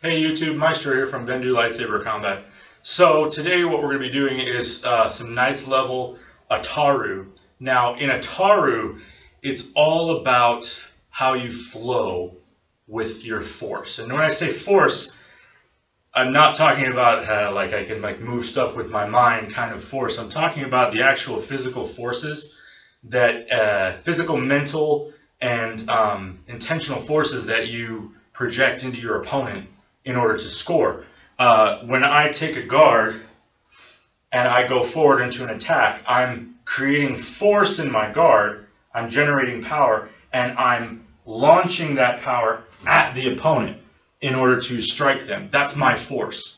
Hey YouTube, Maestro here from Lightsaber Combat. So today what we're going to be doing is some Knights level Ataru. Now in Ataru, it's all about how you flow with your force. And when I say force, I'm not talking about like I can move stuff with my mind kind of force. I'm talking about the actual physical forces that physical, mental, and intentional forces that you project into your opponent in order to score. When I take a guard and I go forward into an attack, I'm creating force in my guard, I'm generating power, and I'm launching that power at the opponent in order to strike them. That's my force.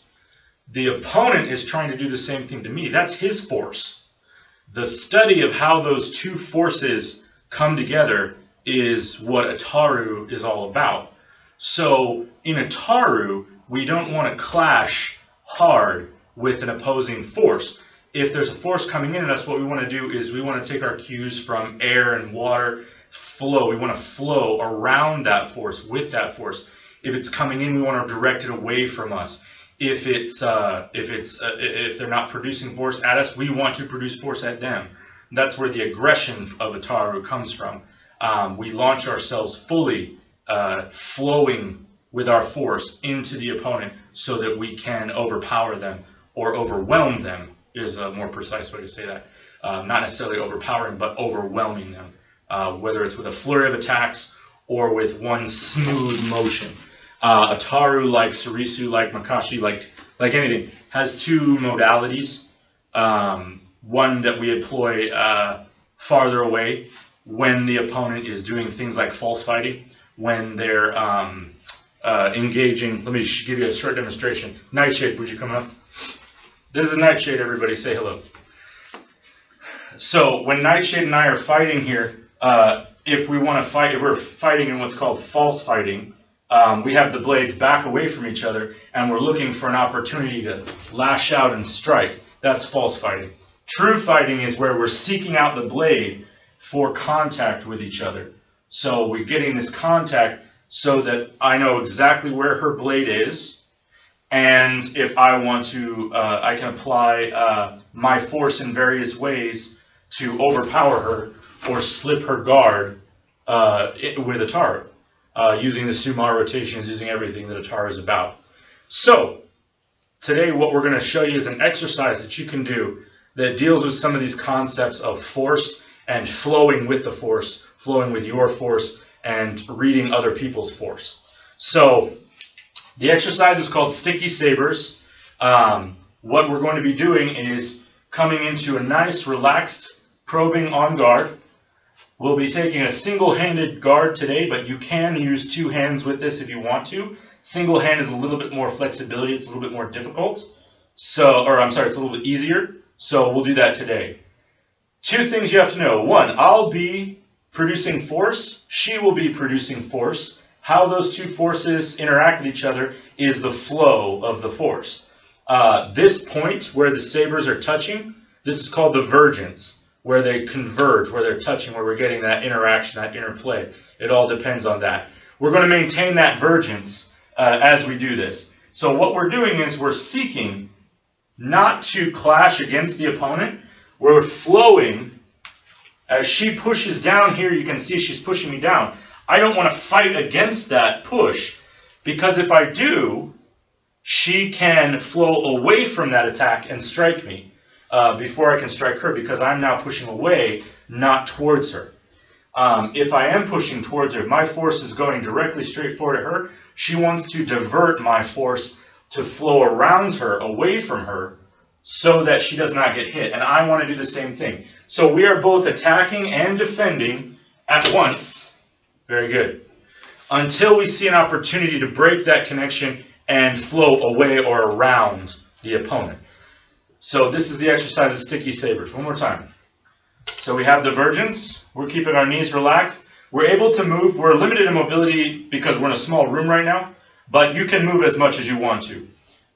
The opponent is trying to do the same thing to me. That's his force. The study of how those two forces come together is what Ataru is all about. So in Ataru, we don't want to clash hard with an opposing force. If there's a force coming in at us, what we want to do is we want to take our cues from air and water, flow. We want to flow around that force, with that force. If it's coming in, we want to direct it away from us. If they're not producing force at us, we want to produce force at them. That's where the aggression of Ataru comes from. We launch ourselves fully, flowing with our force into the opponent so that we can overpower them, or overwhelm them is a more precise way to say that. Not necessarily overpowering, but overwhelming them, whether it's with a flurry of attacks or with one smooth motion. Ataru, like Sarisu, like Makashi, like anything, has two modalities. One that we employ farther away when the opponent is doing things like false fighting, when they're engaging. Let me give you a short demonstration. Nightshade, would you come up? This is Nightshade, everybody say hello. So when Nightshade and I are fighting here, if we want to fight, if we're fighting in what's called false fighting, we have the blades back away from each other and we're looking for an opportunity to lash out and strike. That's false fighting. True fighting is where we're seeking out the blade for contact with each other. So we're getting this contact so that I know exactly where her blade is, and if I want to, I can apply my force in various ways to overpower her or slip her guard with Ataru, using the Sumar rotations, using everything that Ataru is about. So today what we're going to show you is an exercise that you can do that deals with some of these concepts of force and flowing with the force, flowing with your force, and reading other people's force. So the exercise is called Sticky Sabers. What we're going to be doing is coming into a nice, relaxed, probing on guard. We'll be taking a single-handed guard today, but you can use two hands with this if you want to. Single hand is a little bit more flexibility. It's a little bit more difficult. It's a little bit easier. So we'll do that today. Two things you have to know. One, I'll be producing force. She will be producing force. How those two forces interact with each other is the flow of the force. This point where the sabers are touching, this is called the vergence, where they converge, where they're touching, where we're getting that interaction, that interplay. It all depends on that. We're going to maintain that vergence as we do this. So what we're doing is we're seeking not to clash against the opponent. We're flowing. As she pushes down here, you can see she's pushing me down. I don't want to fight against that push, because if I do, she can flow away from that attack and strike me before I can strike her, because I'm now pushing away, not towards her. If I am pushing towards her, my force is going directly straight forward at her. She wants to divert my force to flow around her, away from her, so that she does not get hit. And I want to do the same thing. So we are both attacking and defending at once. Very good. Until we see an opportunity to break that connection and flow away or around the opponent. So this is the exercise of Sticky Sabers. One more time. So we have the vergence. We're keeping our knees relaxed. We're able to move. We're limited in mobility because we're in a small room right now. But you can move as much as you want to.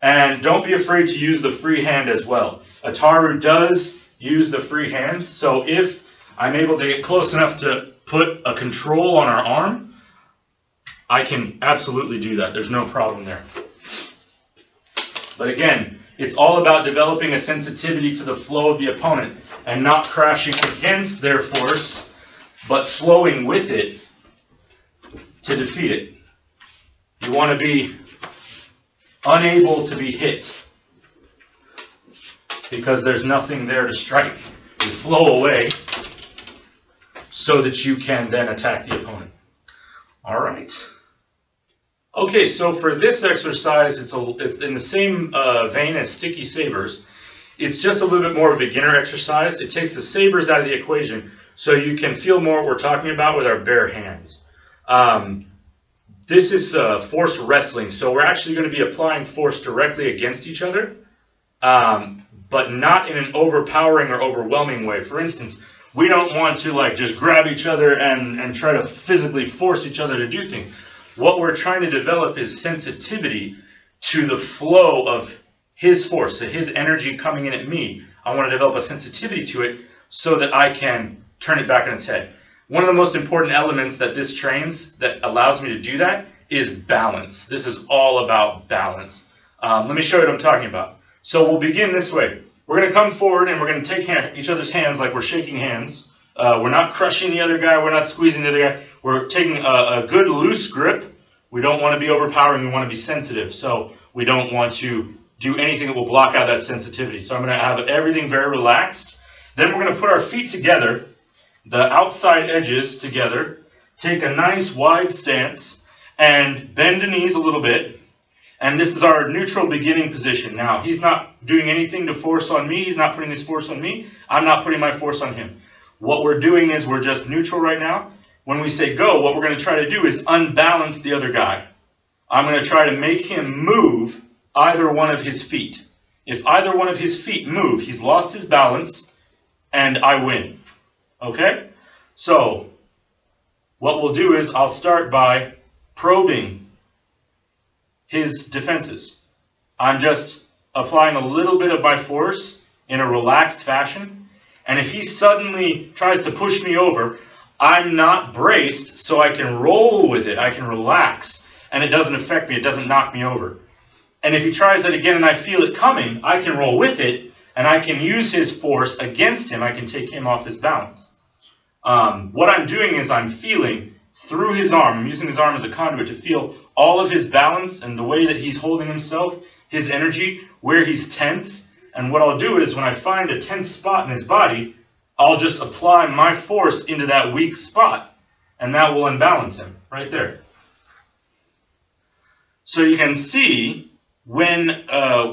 And don't be afraid to use the free hand as well. Ataru does use the free hand. So if I'm able to get close enough to put a control on our arm, I can absolutely do that. There's no problem there. But again, it's all about developing a sensitivity to the flow of the opponent and not crashing against their force, but flowing with it to defeat it. You want to be unable to be hit because there's nothing there to strike. You flow away so that you can then attack the opponent. All right. Okay, so for this exercise, it's in the same vein as sticky sabers. It's just a little bit more of a beginner exercise. It takes the sabers out of the equation so you can feel more what we're talking about with our bare hands. This is force wrestling, so we're actually going to be applying force directly against each other, but not in an overpowering or overwhelming way. For instance, we don't want to like just grab each other and try to physically force each other to do things. What we're trying to develop is sensitivity to the flow of his force, so his energy coming in at me. I want to develop a sensitivity to it so that I can turn it back on its head. One of the most important elements that this trains that allows me to do that is balance. This is all about balance. Let me show you what I'm talking about. So we'll begin this way. We're going to come forward and we're going to take each other's hands like we're shaking hands. We're not crushing the other guy. We're not squeezing the other guy. We're taking a good loose grip. We don't want to be overpowering. We want to be sensitive. So we don't want to do anything that will block out that sensitivity. So I'm going to have everything very relaxed. Then we're going to put our feet together, the outside edges together, take a nice wide stance, and bend the knees a little bit. And this is our neutral beginning position. Now, he's not doing anything to force on me. He's not putting his force on me. I'm not putting my force on him. What we're doing is we're just neutral right now. When we say go, what we're going to try to do is unbalance the other guy. I'm going to try to make him move either one of his feet. If either one of his feet move, he's lost his balance, and I win. Okay? So, what we'll do is I'll start by probing his defenses. I'm just applying a little bit of my force in a relaxed fashion, and if he suddenly tries to push me over, I'm not braced, so I can roll with it. I can relax, and it doesn't affect me. It doesn't knock me over. And if he tries that again and I feel it coming, I can roll with it, and I can use his force against him. I can take him off his balance. What I'm doing is I'm feeling through his arm. I'm using his arm as a conduit to feel all of his balance and the way that he's holding himself, his energy, where he's tense. And what I'll do is when I find a tense spot in his body, I'll just apply my force into that weak spot, and that will unbalance him right there. So you can see when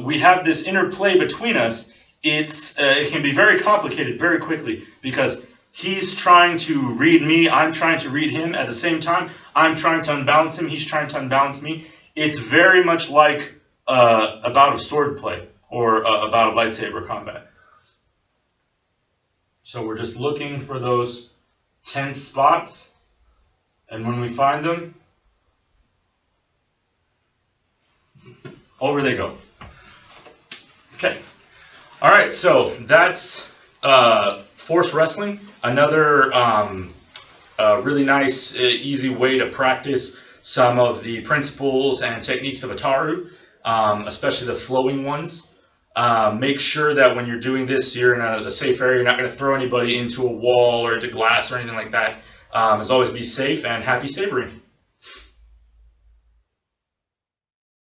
we have this interplay between us, it can be very complicated very quickly because he's trying to read me, I'm trying to read him at the same time. I'm trying to unbalance him, he's trying to unbalance me. It's very much like a bout of sword play or a bout of lightsaber combat. So we're just looking for those tense spots, and when we find them, over they go. Okay. All right, so that's force wrestling. Another really nice, easy way to practice some of the principles and techniques of Ataru, especially the flowing ones. Make sure that when you're doing this, you're in a safe area. You're not going to throw anybody into a wall or into glass or anything like that. As always, be safe and happy sabering.